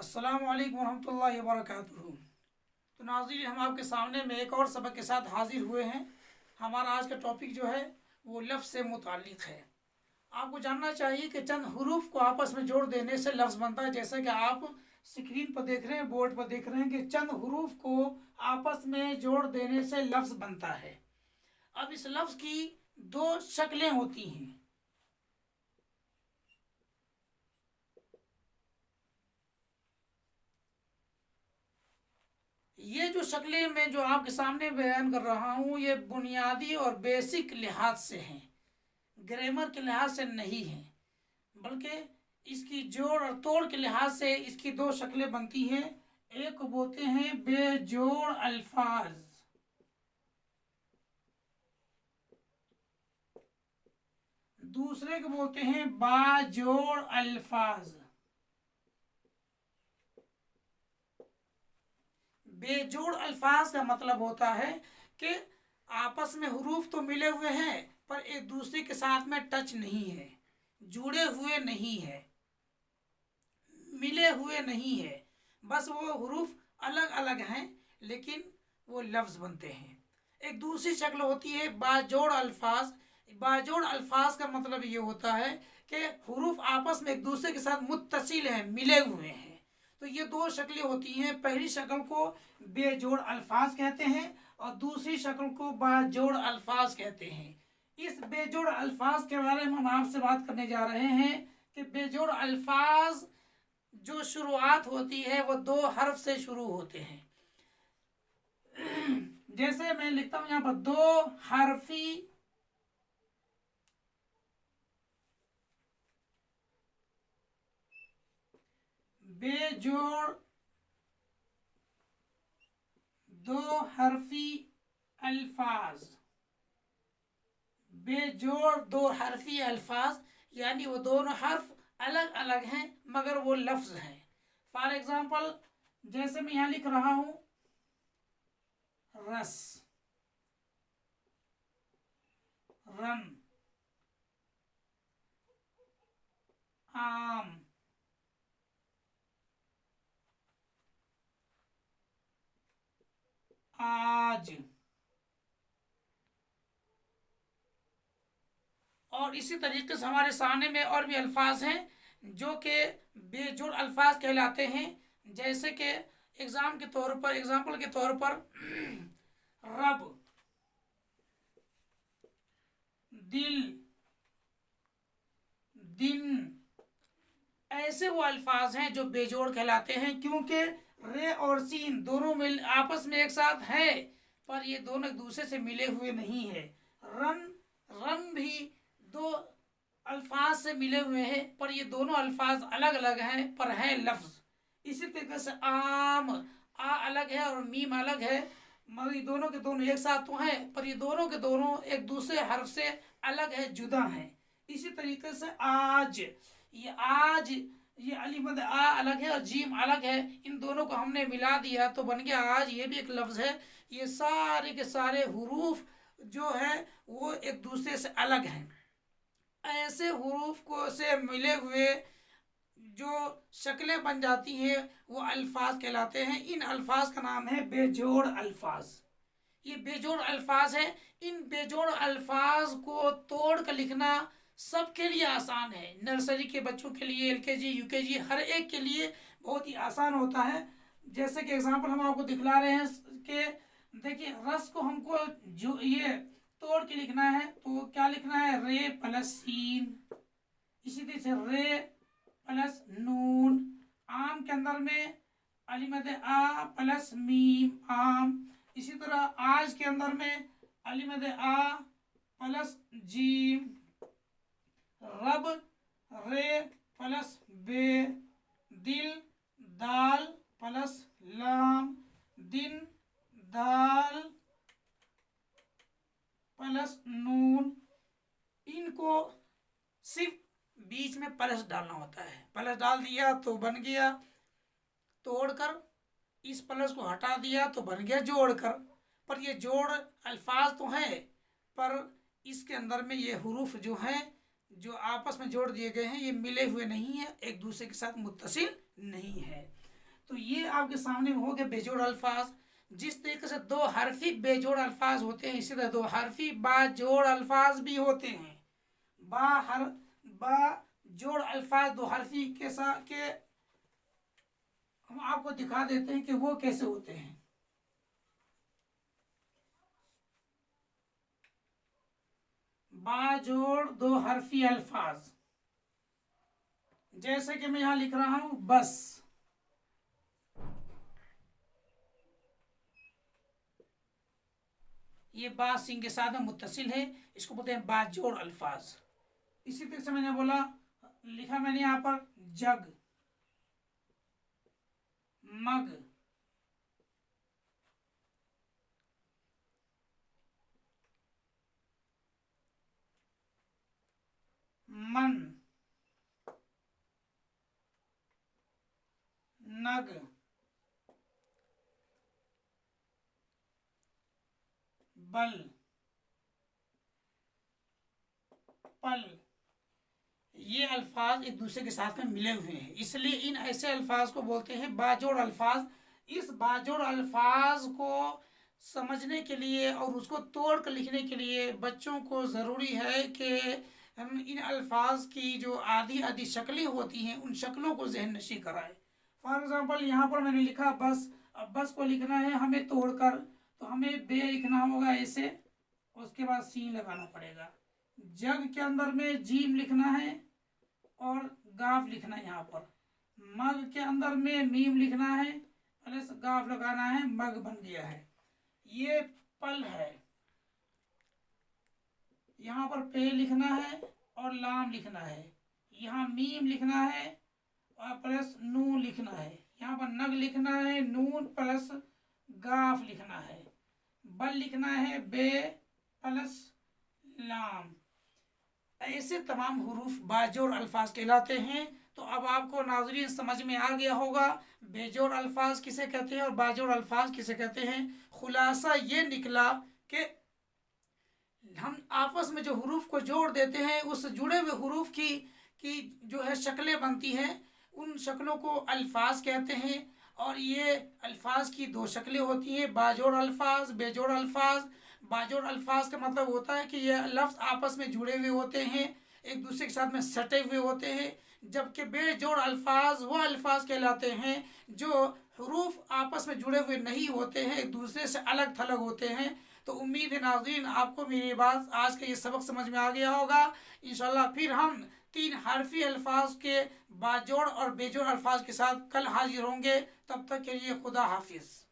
अस्सलामु अलैकुम वरहमतुल्लाहि वबरकातुहू। तो नाज़रीन, हम आपके सामने में एक और सबक के साथ हाजिर हुए हैं। हमारा आज का टॉपिक जो है वो लफ्ज़ से मुताल्लिक़ है। आपको जानना चाहिए कि चंद हरूफ को आपस में जोड़ देने से लफ्ज़ बनता है। जैसे कि आप स्क्रीन पर देख रहे हैं, बोर्ड पर देख रहे हैं कि चंद हरूफ को आपस में जोड़ देने से लफ्ज़ बनता है। अब इस लफ्ज़ की दो शक्लें होती हैं। ये जो शक्लें मैं जो आपके सामने बयान कर रहा हूँ, ये बुनियादी और बेसिक लिहाज से हैं, ग्रामर के लिहाज से नहीं हैं, बल्कि इसकी जोड़ और तोड़ के लिहाज से इसकी दो शक्लें बनती हैं। एक को बोलते हैं बेजोड़ अल्फाज, दूसरे को बोलते हैं बाजोड़ अल्फाज। बेजोड़ अल्फाज का मतलब होता है कि आपस में हुरूफ तो मिले हुए हैं पर एक दूसरे के साथ में टच नहीं है, जुड़े हुए नहीं है, मिले हुए नहीं है, बस वो हुरूफ अलग अलग हैं लेकिन वो लफ्ज़ बनते हैं। एक दूसरी शक्ल होती है बाजोड़ अल्फाज। बाजोड़ अल्फाज का मतलब ये होता है कि हुरूफ आपस में एक दूसरे के साथ मुत्तसिल हैं, मिले हुए हैं। तो ये दो शक्लें होती हैं। पहली शक्ल को बेजोड़ अल्फाज कहते हैं और दूसरी शक्ल को बाजोड़ अल्फाज कहते हैं। इस बेजोड़ अल्फाज के बारे में हम आपसे बात करने जा रहे हैं कि बेजोड़ अल्फाज जो शुरुआत होती है वो दो हर्फ से शुरू होते हैं। जैसे मैं लिखता हूं यहां पर दो हरफी बेजोड़ दो हरफी अल्फाज। बेजोड़ दो हरफी अल्फाज यानी वो दोनों हर्फ अलग अलग हैं मगर वो लफ्ज हैं। फॉर एग्जाम्पल, जैसे मैं यहां लिख रहा हूं रस, रन, आम, आज, और इसी तरीके से हमारे सामने में और भी अल्फाज हैं जो कि बेजोड़ अल्फाज कहलाते हैं। जैसे कि एग्जाम्पल के तौर पर रब, दिल, दिन, ऐसे वो अल्फाज हैं जो बेजोड़ कहलाते हैं क्योंकि रे और सीन दोनों मिल आपस में एक साथ है पर ये दोनों एक दूसरे से मिले हुए नहीं है। रन, रन भी दो अल्फाज से मिले हुए हैं पर ये दोनों अल्फाज अलग अलग हैं पर हैं लफ्ज। इसी तरीके से आम, आ अलग है और मीम अलग है मगर ये दोनों के दोनों एक साथ तो हैं पर ये दोनों के दोनों एक दूसरे हर्फ से अलग है, जुदा हैं। इसी तरीके से आज, ये अली मद आ अलग है और जीम अलग है, इन दोनों को हमने मिला दिया तो बन गया आज। ये भी एक लफ्ज़ है। ये सारे के सारे हुरूफ जो है वो एक दूसरे से अलग हैं। ऐसे हुरूफ को से मिले हुए जो शक्लें बन जाती हैं वो अल्फाज कहलाते हैं। इन अल्फाज का नाम है बेजोड़ अल्फाज। ये बेजोड़ अल्फाज है। इन बेजोड़ अल्फाज को तोड़ कर लिखना सबके लिए आसान है। नर्सरी के बच्चों के लिए, LKG UKG हर एक के लिए बहुत ही आसान होता है। जैसे कि एग्जांपल हम आपको दिखला रहे हैं कि देखिए रस को हमको जो ये तोड़ के लिखना है तो क्या लिखना है, रे प्लस सीन, इसी तरह से रे प्लस नून। आम के अंदर में अलिमद आ प्लस मीम आम। इसी तरह आज के अंदर में अलिमद आ प्लस जीम। रब रे प्लस बे। दिल दाल प्लस लाम। दिन दाल प्लस नून। इनको सिर्फ बीच में प्लस डालना होता है। प्लस डाल दिया तो बन गया तोड़कर, इस प्लस को हटा दिया तो बन गया जोड़कर। पर ये जोड़ अल्फाज तो हैं पर इसके अंदर में ये हुरूफ जो हैं जो आपस में जोड़ दिए गए हैं ये मिले हुए नहीं हैं, एक दूसरे के साथ मुत्तसिल नहीं है। तो ये आपके सामने हो गए बेजोड़ अल्फाज। जिस तरीके से दो हरफी बेजोड़ अल्फाज होते हैं, इसी तरह दो हरफी बाजोड़ अल्फाज भी होते हैं। बाजोड़ अल्फाज दो हरफी के साथ के हम आपको दिखा देते हैं कि वो कैसे होते हैं। बाजोड़ दो हरफी अल्फाज, जैसे कि मैं यहां लिख रहा हूं बस, ये बा सिंह के साथ में मुत्तसिल है, इसको बोलते हैं बाजोड़ अल्फाज। इसी तरह से मैंने बोला, लिखा मैंने यहां पर जग, मग, मन, नग, बल, पल। ये अल्फाज एक दूसरे के साथ में मिले हुए हैं, इसलिए इन ऐसे अल्फाज को बोलते हैं बाजोड़ अल्फाज। इस बाजोड़ अल्फाज को समझने के लिए और उसको तोड़ कर लिखने के लिए बच्चों को ज़रूरी है कि हम इन अल्फाज की जो आधी आधी शक्लें होती हैं उन शक्लों को जहन नशी कराएं। फॉर एग्जांपल यहाँ पर मैंने लिखा बस, अब बस को लिखना है हमें तोड़कर, तो हमें बे लिखना होगा ऐसे, उसके बाद सीन लगाना पड़ेगा। जग के अंदर में जीम लिखना है और गाफ लिखना है यहाँ पर। मग के अंदर में मीम लिखना है प्लस गाफ लगाना है, मग बन गया है। ये पल है, यहाँ पर पे लिखना है और लाम लिखना है, यहाँ मीम लिखना है और प्लस नून लिखना है, यहाँ पर नग लिखना है नून प्लस गाफ लिखना है, बल लिखना है बे प्लस लाम। ऐसे तमाम हुरूफ बाजोड़ अल्फाज कहलाते हैं। तो अब आपको नाज़रीन समझ में आ गया होगा बेजोड़ अल्फाज किसे कहते हैं और बाजोड़ अल्फाज किसे कहते हैं। खुलासा ये निकला कि हम आपस में जो हुरूफ को जोड़ देते हैं उस जुड़े हुए हुरूफ की जो है शक्लें बनती हैं, उन शक्लों को अल्फाज कहते हैं। और ये अल्फाज की दो शक्लें होती हैं, बाजोड़ अल्फाज, बेजोड़ अल्फाज। बाजोड़ अल्फाज का मतलब होता है कि ये लफ्ज़ आपस में जुड़े हुए होते हैं, एक दूसरे के साथ में सटे हुए होते हैं। जबकि बेजोड़ अल्फाज वो अल्फाज कहलाते हैं जो हरूफ आपस में जुड़े हुए नहीं होते हैं, एक दूसरे से अलग थलग होते हैं। तो उम्मीद है नाज़रीन आपको मेरी बात आज का ये सबक समझ में आ गया होगा। इंशाल्लाह फिर हम 3 हरफी अल्फाज के बाजोड़ और बेजोड़ अल्फाज के साथ कल हाजिर होंगे। तब तक के लिए खुदा हाफिज़।